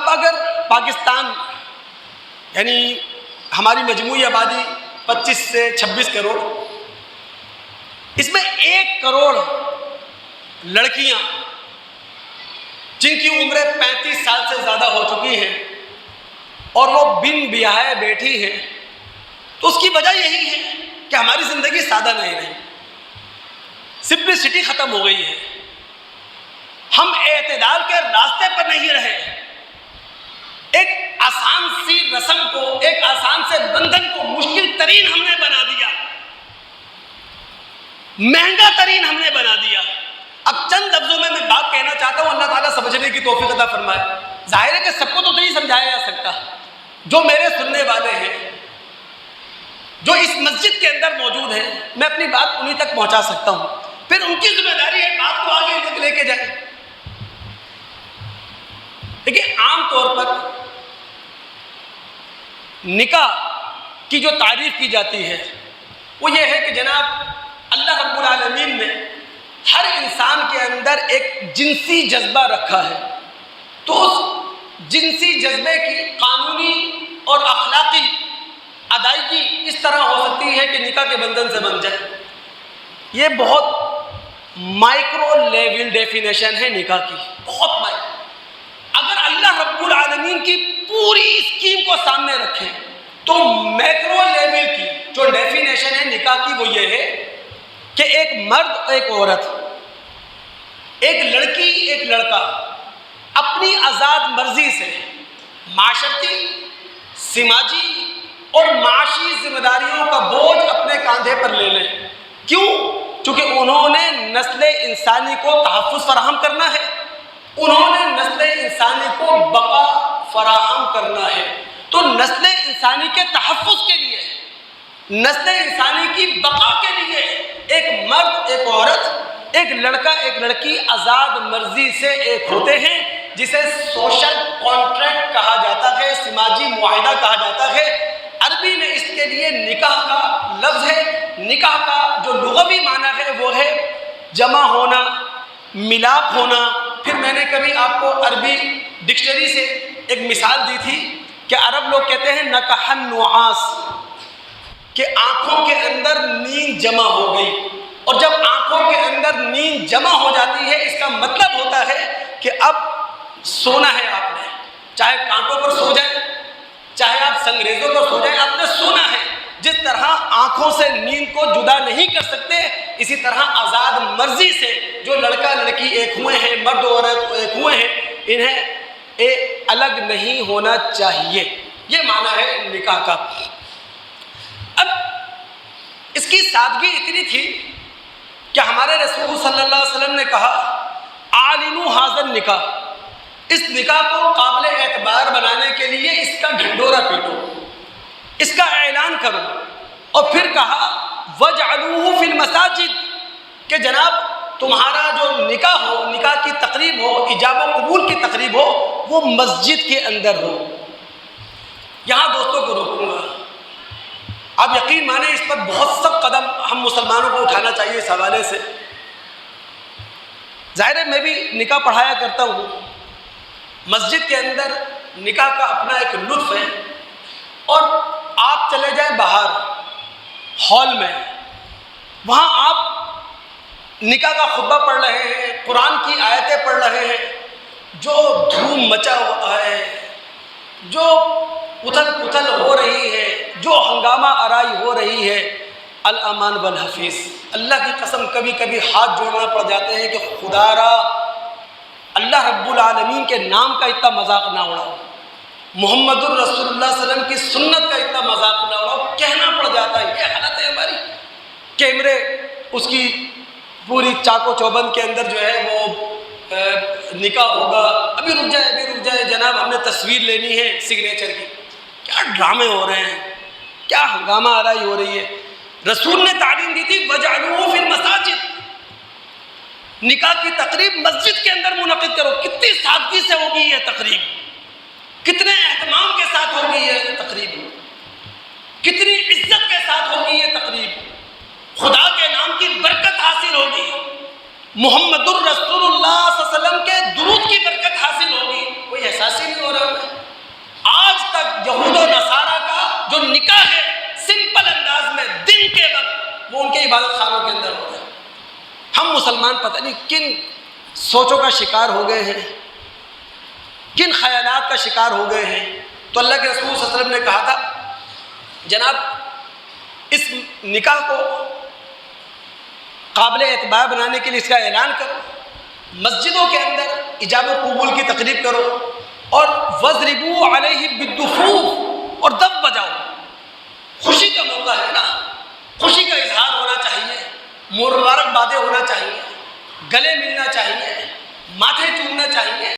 اب اگر پاکستان یعنی ہماری مجموعی آبادی 25 سے 26 کروڑ، اس میں 1 کروڑ لڑکیاں جن کی عمریں 35 سال سے زیادہ ہو چکی ہیں اور وہ بن بیاہ بیٹھی ہیں، تو اس کی وجہ یہی ہے کہ ہماری زندگی سادہ نہیں رہی، سمپلسٹی ختم ہو گئی ہے، ہم اعتدال کے راستے پر نہیں رہے، ایک آسان سی رسم کو، ایک آسان سے بندھن کو مشکل ترین ہم نے بنا دیا، مہنگا ترین ہم نے بنا دیا۔ اب چند لفظوں میں بات کہنا چاہتا ہوں، اللہ تعالیٰ سمجھنے کی توفیق عطا فرمائے۔ ظاہر ہے کہ سب کو تو نہیں سمجھایا جا سکتا، جو میرے سننے والے ہیں، جو اس مسجد کے اندر موجود ہیں، میں اپنی بات انہیں تک پہنچا سکتا ہوں، پھر ان کی ذمہ داری ہے بات کو آگے لے کے جائیں۔ دیکھیے، عام طور پر نکاح کی جو تعریف کی جاتی ہے وہ یہ ہے کہ جناب اللہ رب العالمین نے ہر انسان کے اندر ایک جنسی جذبہ رکھا ہے، تو اس جنسی جذبے کی قانونی اور اخلاقی ادائیگی اس طرح ہو سکتی ہے کہ نکاح کے بندھن سے بن جائے۔ یہ بہت مائکرو لیول ڈیفینیشن ہے نکاح کی، بہت مائکرو۔ اگر اللہ رب العالمین کی پوری اسکیم کو سامنے رکھیں تو میکرو لیول کی جو ڈیفینیشن ہے نکاح کی وہ یہ ہے کہ ایک مرد ایک عورت، ایک لڑکی ایک لڑکا اپنی آزاد مرضی سے معاشرتی، سماجی اور معاشی ذمہ داریوں کا بوجھ اپنے کاندھے پر لے لیں۔ کیوں؟ چونکہ انہوں نے نسل انسانی کو تحفظ فراہم کرنا ہے، انہوں نے نسل انسانی کو بقا فراہم کرنا ہے۔ تو نسل انسانی کے تحفظ کے لیے، نسل انسانی کی بقا کے لیے ایک مرد ایک عورت، ایک لڑکا ایک لڑکی آزاد مرضی سے ایک ہوتے ہیں، جسے سوشل کانٹریکٹ کہا جاتا ہے، سماجی معاہدہ کہا جاتا ہے۔ عربی میں اس کے لیے نکاح کا لفظ ہے۔ نکاح کا جو لغوی معنی ہے وہ ہے جمع ہونا، ملاپ ہونا۔ پھر میں نے کبھی آپ کو عربی ڈکشنری سے ایک مثال دی تھی کہ عرب لوگ کہتے ہیں نکح النعاس، کہ آنکھوں کے اندر نیند جمع ہو گئی، اور جب آنکھوں کے اندر نیند جمع ہو جاتی ہے اس کا مطلب ہوتا ہے کہ اب سونا ہے، آپ نے چاہے کانٹوں پر سو جائیں، چاہے آپ سنگریزوں پر سو جائیں، آپ نے سونا ہے۔ جس طرح آنکھوں سے نیند کو جدا نہیں کر سکتے، اسی طرح آزاد مرضی سے جو لڑکا لڑکی ایک ہوئے ہیں، مرد و عورت ایک ہوئے ہیں، انہیں الگ نہیں ہونا چاہیے۔ یہ معنی ہے نکاح کا۔ اب اس کی سادگی اتنی تھی کہ ہمارے رسول صلی اللہ علیہ وسلم نے کہا اعلنوا ھذا النکاح، اس نکاح کو قابل اعتبار بنانے کے لیے اس کا ڈھنڈورا پیٹو، اس کا اعلان کرو۔ اور پھر کہا وَاجْعَلُوهُ فِي الْمَسَاجِدِ، کہ جناب تمہارا جو نکاح ہو، نکاح کی تقریب ہو، ایجاب و قبول کی تقریب ہو، وہ مسجد کے اندر ہو۔ یہاں دوستوں کو روکوں گا، آپ یقین مانیں اس پر بہت سخت قدم ہم مسلمانوں کو اٹھانا چاہیے اس حوالے سے۔ ظاہر ہے میں بھی نکاح پڑھایا کرتا ہوں، مسجد کے اندر نکاح کا اپنا ایک لطف ہے، اور آپ چلے جائیں باہر ہال میں، وہاں آپ نکاح کا خطبہ پڑھ رہے ہیں، قرآن کی آیتیں پڑھ رہے ہیں، جو دھوم مچا ہوا ہے، جو اتھل پتھل ہو رہی ہے، جو ہنگامہ آرائی ہو رہی ہے، الامان والحفیظ، اللہ کی قسم کبھی کبھی ہاتھ جوڑنا پڑ جاتے ہیں کہ خدا را اللہ رب العالمین کے نام کا اتنا مذاق نہ اڑاؤ، محمد الرسول اللہ صلی اللہ علیہ وسلم کی سنت کا اتنا مذاق نہ اڑاؤ، کہنا پڑ جاتا ہے۔ یہ حالت ہے ہماری، کیمرے اس کی پوری چاق و چوبند کے اندر جو ہے وہ نکاح ہوگا، ابھی رک جائے جناب، ہم نے تصویر لینی ہے سگنیچر کی۔ کیا ڈرامے ہو رہے ہیں، کیا ہنگامہ آرائی ہو رہی ہے۔ رسول نے تعلیم دی تھی وَاجْعَلُوهُ فِي الْمَسَاجِدِ، نکاح کی تقریب مسجد کے اندر منعقد کرو۔ کتنی سادگی سے ہوگی یہ تقریب، کتنے اہتمام کے ساتھ ہوگی یہ تقریب، کتنی عزت کے ساتھ ہوگی یہ تقریب، خدا کے نام کی برکت حاصل ہوگی، محمد الرسول اللہ صلی اللہ علیہ وسلم کے درود کی برکت حاصل ہوگی۔ کوئی احساس ہی نہیں ہو رہا ہے۔ ہم مسلمان پتہ نہیں کن سوچوں کا شکار ہو گئے ہیں، کن خیالات کا شکار ہو گئے ہیں۔ تو اللہ کے رسول صلی اللہ علیہ وسلم نے کہا تھا جناب اس نکاح کو قابل اعتبار بنانے کے لیے اس کا اعلان کرو، مسجدوں کے اندر ایجاب و قبول کی تقریب کرو، اور وَاضْرِبُوا عَلَيْهِ بِالدُّفُوفِ، اور دف بجاؤ۔ خوشی کا موقع ہے نا، خوشی کا اظہار ہونا چاہیے، مبارکبادیں ہونا چاہیے، گلے ملنا چاہیے، ماتھے چومنا چاہیے۔